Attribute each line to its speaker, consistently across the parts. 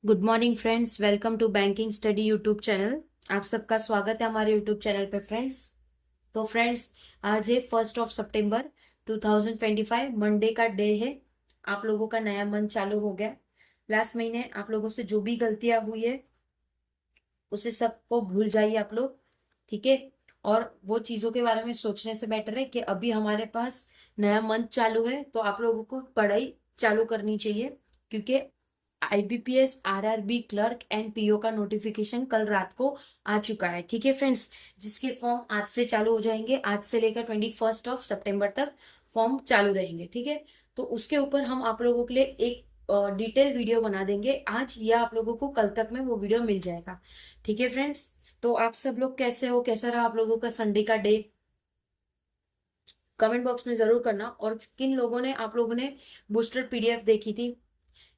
Speaker 1: Good morning friends, welcome to banking study YouTube channel. आप सबका स्वागत है हमारे यूट्यूब चैनल पे फ्रेंड्स। तो फ्रेंड्स, आज है 1 सितंबर 2025, मंडे का डे है। आप लोगों का नया मंथ चालू हो गया। लास्ट महीने आप लोगों से जो भी गलतियां हुई है उसे सबको भूल जाइए आप लोग, ठीक है। और वो चीजों के बारे में सोचने से बेटर है कि अभी हमारे पास नया मंथ चालू है, तो आप लोगों को पढ़ाई चालू करनी चाहिए, क्योंकि IBPS RRB clerk and PO का नोटिफिकेशन कल रात को आ चुका है, ठीक है फ्रेंड्स। जिसके फॉर्म आज से चालू हो जाएंगे, आज से लेकर 21 सितंबर तक फॉर्म चालू रहेंगे, ठीक है। तो उसके ऊपर हम आप लोगों के लिए एक डिटेल वीडियो बना देंगे आज, या आप लोगों को कल तक में वो वीडियो मिल जाएगा, ठीक है फ्रेंड्स। तो आप सब लोग कैसे हो, कैसा रहा आप लोगों का संडे का डे, कमेंट बॉक्स में जरूर करना। और किन लोगों ने आप लोगों ने बूस्टर पीडीएफ देखी थी,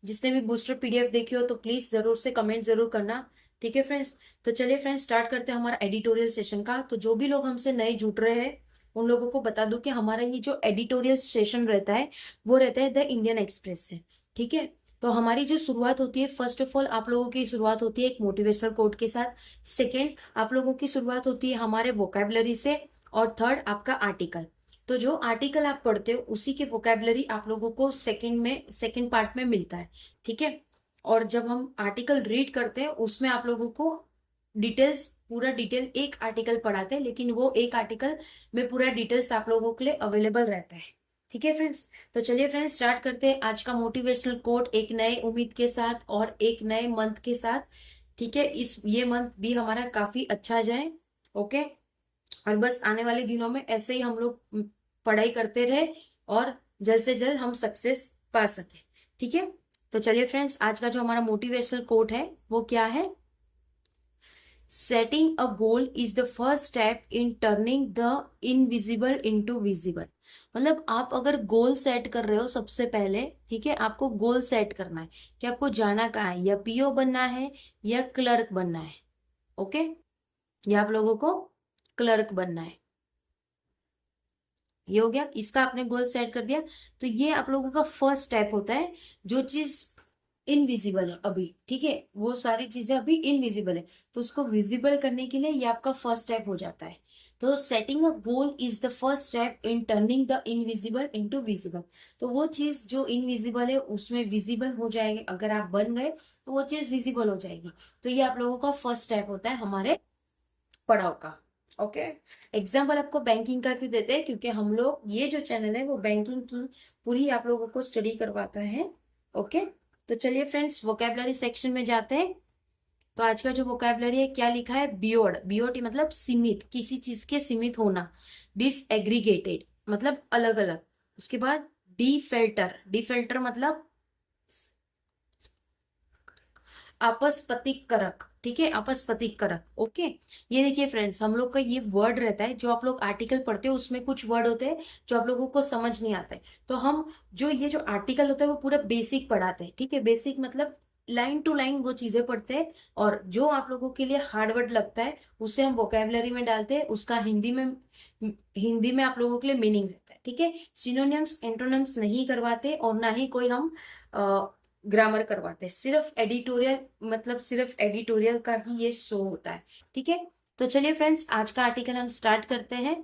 Speaker 1: जिसने भी बूस्टर पीडीएफ देखी हो तो प्लीज जरूर से कमेंट जरूर करना, ठीक है फ्रेंड्स। तो चलिए फ्रेंड्स, स्टार्ट करते हैं हमारा एडिटोरियल सेशन का। तो जो भी लोग हमसे नए जुड़ रहे हैं उन लोगों को बता दूं कि हमारा ये जो एडिटोरियल सेशन रहता है वो रहता है द इंडियन एक्सप्रेस से, ठीक है। तो हमारी जो शुरुआत होती है, फर्स्ट ऑफ ऑल आप लोगों की शुरुआत होती है एक मोटिवेशनल कोट के साथ। सेकेंड, आप लोगों की शुरुआत होती है हमारे वोकेबलरी से। और थर्ड, आपका आर्टिकल। तो जो आर्टिकल आप पढ़ते हो उसी के वोकेबलरी आप लोगों को सेकंड पार्ट में मिलता है, ठीक है। और जब हम आर्टिकल रीड करते हैं उसमें आप लोगों को डिटेल्स, पूरा डिटेल एक आर्टिकल पढ़ाते हैं, लेकिन वो एक आर्टिकल में पूरा डिटेल्स आप लोगों के लिए अवेलेबल रहता है, ठीक है फ्रेंड्स। तो चलिए फ्रेंड्स, स्टार्ट करते हैं आज का मोटिवेशनल कोट एक नए उम्मीद के साथ और एक नए मंथ के साथ, ठीक है। ये मंथ भी हमारा काफी अच्छा जाए, ओके। और बस आने वाले दिनों में ऐसे ही हम लोग पढ़ाई करते रहे और जल्द से जल्द हम सक्सेस पा सके, ठीक है। तो चलिए फ्रेंड्स, आज का जो हमारा मोटिवेशनल कोट है वो क्या है? Setting a goal is the first step in turning the invisible into visible. मतलब आप अगर गोल सेट कर रहे हो सबसे पहले, ठीक है, आपको गोल सेट करना है कि आपको जाना कहाँ है, या पीओ बनना है या क्लर्क बनना है, ओके। या आप लोगों को क्लर्क बनना है, ये हो गया, इसका आपने गोल सेट कर दिया। तो ये आप लोगों का फर्स्ट स्टेप होता है। जो चीज इनविजिबल है अभी, ठीक है, वो सारी चीजें अभी इनविजिबल है, तो उसको विजिबल करने के लिए ये आपका फर्स्ट स्टेप हो जाता है। तो setting a goal is the first step in turning the invisible into visible. तो वो चीज जो इनविजिबल है उसमें विजिबल हो जाएगी, अगर आप बन गए तो वो चीज विजिबल हो जाएगी। तो ये आप लोगों का फर्स्ट स्टेप होता है हमारे पढ़ाओ का, ओके। एग्जाम्पल आपको बैंकिंग का क्यों देते हैं? क्योंकि हम लोग, ये जो चैनल है वो बैंकिंग की पूरी आप लोगों को स्टडी करवाता है, ओके। तो चलिए फ्रेंड्स, वोकेबलरी सेक्शन में जाते हैं। तो आज का जो वोकेबलरी है, क्या लिखा है? बियोड, बीओटी मतलब सीमित, किसी चीज के सीमित होना। डिसएग्रीगेटेड मतलब अलग अलग। उसके बाद डिफिल्टर, डिफिल्टर मतलब अपस्फटिक करक, ठीक है, अपस्फटिक करक, ओके। ये देखिए फ्रेंड्स, हम लोग का ये वर्ड रहता है, जो आप लोग आर्टिकल पढ़ते हो उसमें कुछ वर्ड होते हैं जो आप लोगों को समझ नहीं आते, तो हम जो ये जो आर्टिकल होता है वो पूरा बेसिक पढ़ाते हैं, ठीक है। बेसिक मतलब लाइन टू लाइन वो चीजें पढ़ते हैं, और जो आप लोगों के लिए हार्ड वर्ड लगता है उसे हम वोकेबलरी में डालते हैं, उसका हिंदी में आप लोगों के लिए मीनिंग रहता है, ठीक है। सिनोनिम्स एंटोनिम्स नहीं करवाते, और ना ही कोई हम ग्रामर करवाते हैं, सिर्फ एडिटोरियल, मतलब सिर्फ एडिटोरियल का ही ये शो होता है, ठीक है। तो चलिए फ्रेंड्स, आज का आर्टिकल हम स्टार्ट करते हैं।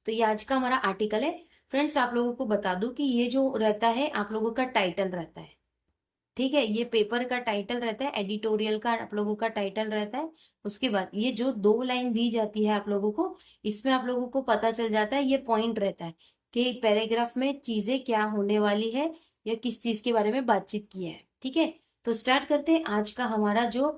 Speaker 1: तो ये आज का हमारा आर्टिकल है फ्रेंड्स। आप लोगों को बता दूं कि ये जो रहता है आप लोगों का टाइटल रहता है, ठीक है। ये पेपर का टाइटल रहता है, एडिटोरियल का आप लोगों का टाइटल रहता है। उसके बाद ये जो 2 लाइन दी जाती है आप लोगों को, इसमें आप लोगों को पता चल जाता है, ये पॉइंट रहता है कि पैराग्राफ में चीजें क्या होने वाली है या किस चीज के बारे में बातचीत की है, ठीक है। तो स्टार्ट करते हैं। आज का हमारा जो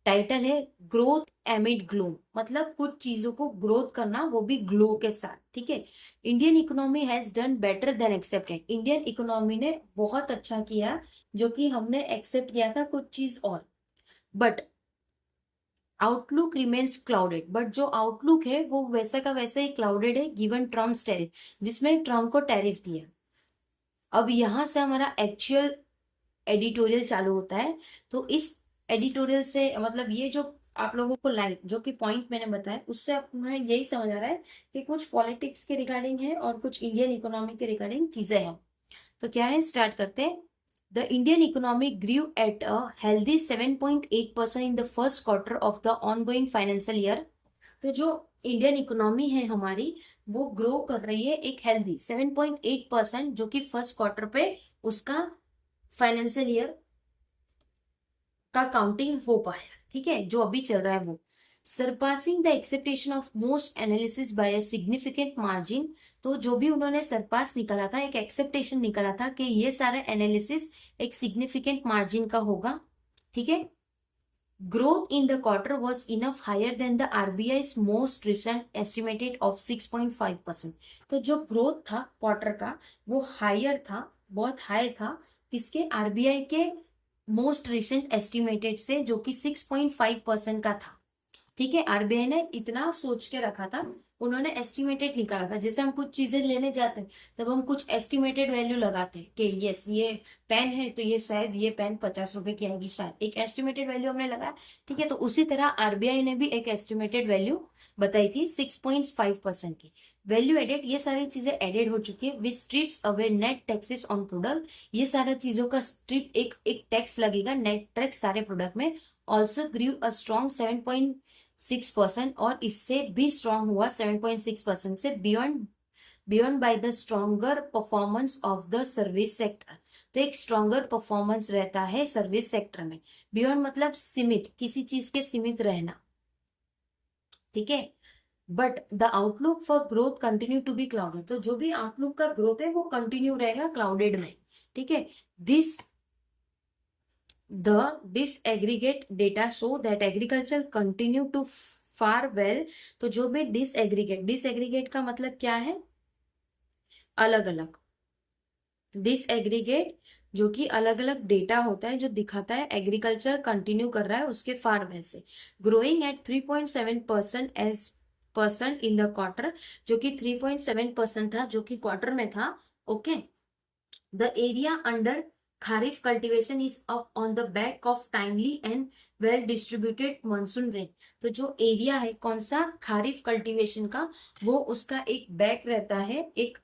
Speaker 1: टाइटल है, ग्रोथ एमिड ग्लो, मतलब कुछ चीजों को ग्रोथ करना, वो भी ग्लो के साथ, ठीक है। Indian economy has done better than accepted, Indian economy ने बहुत अच्छा किया जो कि हमने एक्सेप्ट किया था कुछ चीज और। But outlook remains clouded, but जो आउटलुक है वो वैसा का वैसा ही क्लाउडेड है, गिवन ट्रम्प टैरिफ, जिसमें ट्रम्प को टैरिफ दिया। अब यहां से हमारा एक्चुअल एडिटोरियल चालू होता है। तो इस एडिटोरियल से मतलब ये जो आप लोगों को लाइन, जो कि पॉइंट मैंने बताया, उससे हमें यही समझ आ रहा है कि कुछ पॉलिटिक्स के रिगार्डिंग है और कुछ इंडियन इकोनॉमी के रिगार्डिंग चीजें हैं। तो क्या है, स्टार्ट करते हैं। The Indian economy grew at a healthy 7.8% in the first quarter of the ongoing financial year. तो जो इंडियन इकोनॉमी है हमारी वो ग्रो कर रही है एक हेल्दी 7.8%, जो कि फर्स्ट क्वार्टर पे उसका फाइनेंशियल ईयर का काउंटिंग हो पाया, ठीक है, जो अभी चल रहा है वो surpassing the acceptation of most analysis bye a significant margin. तो जो भी उन्होंने सरपास निकाला था, एक एक्सेप्टेशन निकाला था कि ये सारा एनालिसिस एक सिग्निफिकेंट मार्जिन का होगा, ठीक है। Growth in the quarter was enough higher than the RBI's most recent estimated of 6.5%। तो जो ग्रोथ था क्वार्टर का वो हायर था, बहुत हाई था किसके, आरबीआई के मोस्ट रिसेंट एस्टिमेटेड से, जो कि 6.5% का था, ठीक है। आरबीआई ने इतना सोच के रखा था, उन्होंने एस्टिमेटेड निकाला था। जैसे हम कुछ चीजें लेने जाते हैं तब हम कुछ एस्टिमेटेड वैल्यू लगाते हैं कि यस ये पेन है तो ये शायद ये पेन 50 रुपए की आएगी, शायद एक एस्टिमेटेड वैल्यू हमने लगाया, ठीक है। तो उसी तरह आरबीआई ने भी एक एस्टिमेटेड वैल्यू बताई थी 6.5% की। वैल्यू एडेड, ये सारी चीजें एडेड हो चुकी है, which strips away net taxes on product. ये सारा चीजों का स्ट्रिप एक टैक्स लगेगा नेट टैक्स सारे प्रोडक्ट में। ऑल्सो ग्रीव अ स्ट्रॉन्ग 7.6%, और इससे भी स्ट्रॉन्ग हुआ 7.6% से beyond by the stronger performance of the service sector. तो एक स्ट्रॉन्गर परफॉर्मेंस रहता है सर्विस सेक्टर में। बियॉन्ड मतलब सीमित, किसी चीज के सीमित रहना, ठीक है। But the outlook for growth continue to be clouded. तो जो भी आउटलुक का ग्रोथ है वो कंटिन्यू रहेगा क्लाउडेड में, ठीक है। This The disaggregate data show that agriculture continue to far well। तो जो भी डिसएग्रीगेट का मतलब क्या है, अलग अलग, डिसएग्रीगेट जो कि अलग अलग डेटा होता है जो दिखाता है एग्रीकल्चर कंटिन्यू कर रहा है उसके फार वेल से। Growing at 3.7% as percent in the quarter, जो कि 3.7% था जो कि क्वार्टर में था, okay. The area under Kharif cultivation is up on the back of timely and well distributed monsoon rain। तो जो एरिया है कौन सा, खारिफ कल्टीवेशन का, वो उसका एक बैक रहता है, एक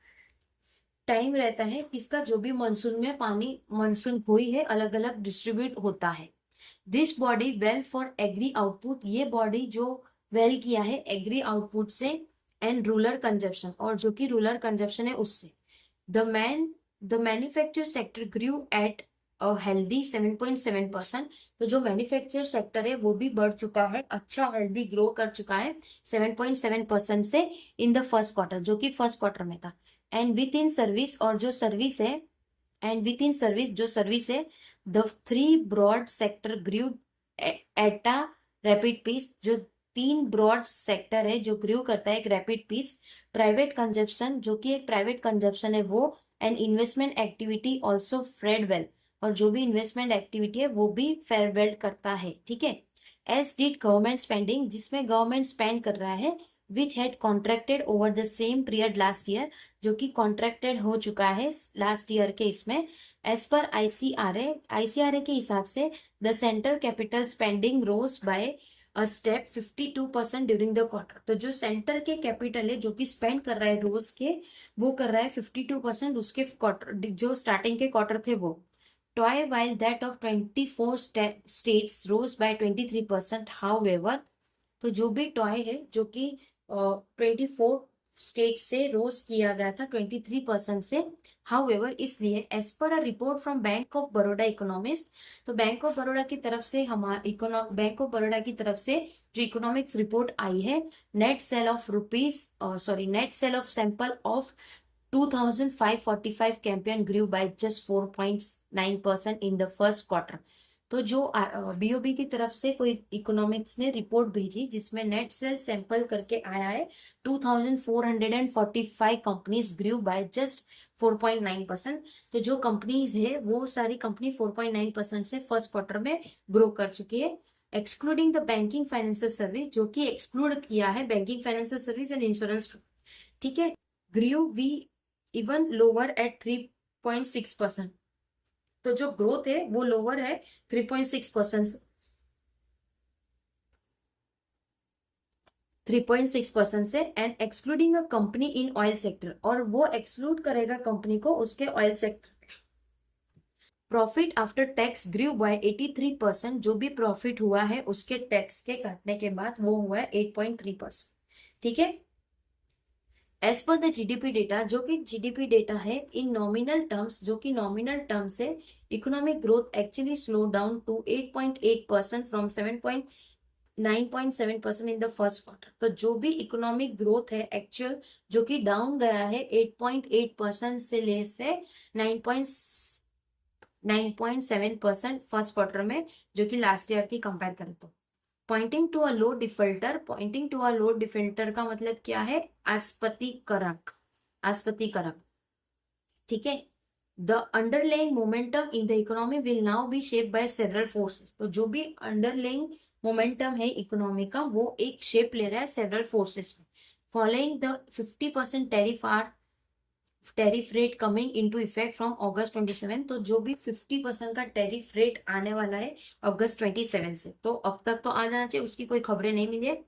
Speaker 1: टाइम रहता है किसका, जो भी मानसून में पानी मानसून हुई है अलग अलग डिस्ट्रीब्यूट होता है। This bodes well for agri output, ये बॉडी जो वेल किया है एग्री आउटपुट से एंड रूरल कंजप्शन, और जो कि रूरल कंजप्शन है उससे। The manufacture sector grew at a healthy 7.7%। तो जो मैन्युफैक्चर सेक्टर है वो भी बढ़ चुका है, अच्छा हेल्दी ग्रो कर चुका है 7.7% से इन द फर्स्ट क्वार्टर, जो कि फर्स्ट क्वार्टर में था। एंड विद इन सर्विस, और जो सर्विस है, एंड विद इन सर्विस जो सर्विस है, the three broad sector grew at a rapid pace. जो तीन ब्रॉड सेक्टर है जो ग्रू करता है एक रैपिड पीस। प्राइवेट कंजप्शन, जो कि एक प्राइवेट कंजप्शन है वो, and investment activity also fared well, और जो भी इन्वेस्टमेंट एक्टिविटी है वो भी फेयर वेल करता है, ठीक है। एज डिड गवर्नमेंट स्पेंडिंग, जिसमें गवर्नमेंट स्पेंड कर रहा है, which had contracted over the same period last year, जो कि कॉन्ट्रैक्टेड हो चुका है लास्ट ईयर के इसमें। एज पर आईसीआरए के हिसाब से the centre capital spending rose by a step 52% during the quarter. तो जो सेंटर के कैपिटल है जो कि स्पेंड कर रहा है रोज के, वो कर रहा है 52% उसके क्वार्टर, जो स्टार्टिंग के क्वार्टर थे वो। टॉय while that of 24 states rose by 23%। However, तो जो भी टॉय है जो कि 24 स्टेट से रोज किया गया था 23% से। हाउएवर, इसलिए as per a report from bank of Baroda economist, तो बैंक ऑफ बड़ौदा की तरफ से बैंक ऑफ बड़ौदा की तरफ से जो इकोनॉमिक्स रिपोर्ट आई है, net sale of sample of 2545 companies grew by just 4.9% in the first quarter. तो जो बीओबी की तरफ से कोई इकोनॉमिक्स ने रिपोर्ट भेजी जिसमें नेट सेल सैंपल करके आया है 2445 कंपनीज ग्रू बाय जस्ट 4.9%। तो जो कंपनीज है वो सारी कंपनी 4.9% से फर्स्ट क्वार्टर में ग्रो कर चुकी है, excluding the banking financial service, जो कि एक्सक्लूड किया है banking financial service and insurance, ठीक है। ग्रू वी इवन लोअर एट 3.6%। तो जो ग्रोथ है वो लोअर है 3.6% से 3.6% से, and excluding a company in oil sector, और वो एक्सक्लूड करेगा कंपनी को उसके oil sector. Profit after tax grew by 83%। जो भी प्रॉफिट हुआ है उसके टैक्स के काटने के बाद वो हुआ है 8.3%। ठीक है। As per the GDP data, जो कि जीडीपी डेटा है इन नॉमिनल टर्म्स, जो कि नॉमिनल टर्म्स है, economic growth actually slow down to 8.8% from 9.7% in the first quarter. तो जो भी इकोनॉमिक ग्रोथ है एक्चुअल, जो कि डाउन गया है 8.8% से ले से 9.7% फर्स्ट क्वार्टर में, जो कि लास्ट ईयर की कंपेयर करें तो। Pointing to a low deflator, pointing to a low deflator का मतलब क्या है? आस्पतिकरक, आस्पतिकरक। ठीक है। The underlying momentum in the economy will now be shape by several forces. तो जो भी अंडरलाइंग मोमेंटम है इकोनॉमी का, वो एक शेप ले रहा है सेवरल फोर्सेस में। Following the 50% tariff rate coming into effect from अगस्त 27। तो जो भी 50% का टैरिफ रेट आने वाला है अगस्त 27 से, तो अब तक तो आ जाना चाहिए, उसकी कोई खबरें नहीं मिली है।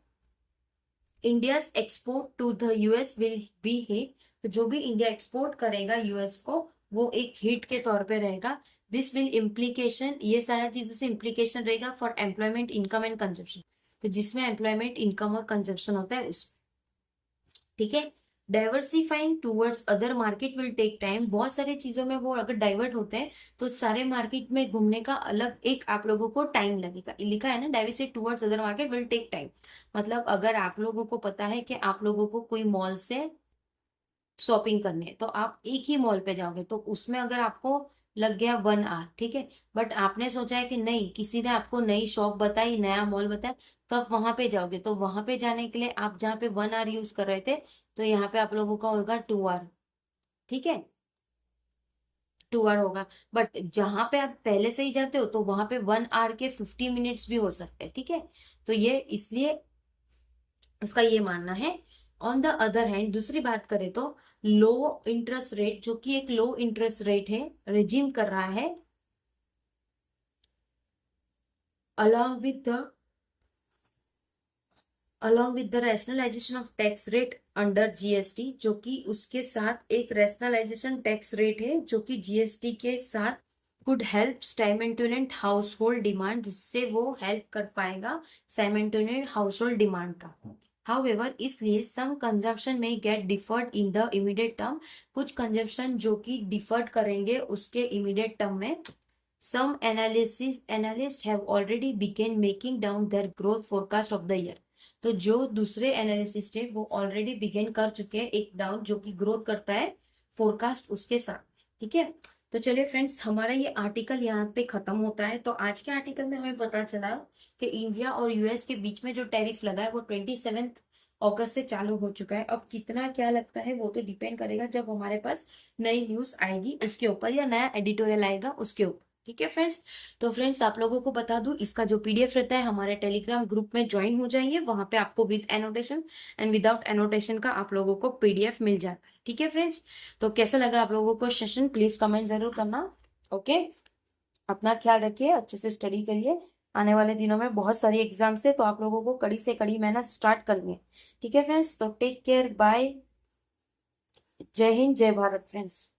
Speaker 1: India's export to the US will be hit. तो जो भी इंडिया एक्सपोर्ट करेगा यूएस को, वो एक हिट के तौर पे रहेगा। दिस विल इम्प्लीकेशन, ये सारा चीजों से इम्प्लीकेशन रहेगा for employment, income and consumption. तो जिसमें एम्प्लॉयमेंट, इनकम और कंजप्शन होता है उस। ठीक है। Diversifying towards other market will take time. बहुत सारी चीजों में वो अगर डाइवर्ट होते हैं तो सारे मार्केट में घूमने का अलग एक आप लोगों को टाइम लगेगा। लिखा है ना, diversified towards other market will take time. मतलब अगर आप लोगों को पता है कि आप लोगों को कोई मॉल से शॉपिंग करनी है, तो आप एक ही मॉल पे जाओगे, तो उसमें अगर आपको लग गया 1 आवर, ठीक है, बट आपने सोचा है कि नहीं, किसी ने आपको नई शॉप बताई, नया मॉल बताया, तो आप वहां पे जाओगे। तो वहां पे जाने के लिए आप जहाँ पे 1 आवर यूज कर रहे थे, तो यहाँ पे आप लोगों का होगा 2 आवर। ठीक है, 2 आवर होगा। बट जहां पे आप पहले से ही जाते हो, तो वहां पे 1 आवर के 50 मिनट्स भी हो सकते हैं। ठीक है। तो ये इसलिए उसका ये मानना है। ऑन द अदर हैंड, दूसरी बात करें तो लो इंटरेस्ट रेट, जो कि एक लो इंटरेस्ट रेट है, रिजीम कर रहा है along with the along with the rationalization of tax rate under GST, जो कि उसके साथ एक रैशनलाइजेशन टैक्स रेट है जो कि जीएसटी के साथ could help simultaneous household demand, जिससे वो हेल्प कर पाएगा साइमल्टेनियस हाउस होल्ड डिमांड का। हाउएवर, इसलिए सम कंजम्पशन में get deferred in the immediate term. कुछ कंजम्पशन जो कि डिफर्ड करेंगे उसके इमीडिएट टर्म में। Some analysts have already began making down their growth forecast of the year. तो जो दूसरे एनालिसिस्ट है वो ऑलरेडी बिगेन कर चुके हैं एक डाउन, जो कि ग्रोथ करता है फोरकास्ट उसके साथ। ठीक है। तो चलिए फ्रेंड्स, हमारा ये आर्टिकल यहाँ पे खत्म होता है। तो आज के आर्टिकल में हमें पता चला कि इंडिया और यूएस के बीच में जो टैरिफ लगा है वो 27 अगस्त से चालू हो चुका है। अब कितना क्या लगता है वो तो डिपेंड करेगा जब हमारे पास नई न्यूज आएगी उसके ऊपर, या नया एडिटोरियल आएगा उसके ऊपर। ठीक है फ्रेंड्स। तो फ्रेंड्स, आप लोगों को बता दूं, इसका जो पीडीएफ रहता है हमारे टेलीग्राम ग्रुप में ज्वाइन हो जाइए। वहां पे आपको with annotation and without annotation का आप लोगों को पीडीएफ मिल जाता है। ठीक है फ्रेंड्स। तो कैसा लगा आप लोगों को सेशन, प्लीज कमेंट जरूर करना। ओके। अपना ख्याल रखिए, अच्छे से स्टडी करिए। आने वाले दिनों में बहुत सारी एग्जाम्स है, तो आप लोगों को कड़ी से कड़ी मेहनत स्टार्ट करनी है। ठीक है फ्रेंड्स। तो टेक केयर, बाय, जय हिंद, जय भारत फ्रेंड्स।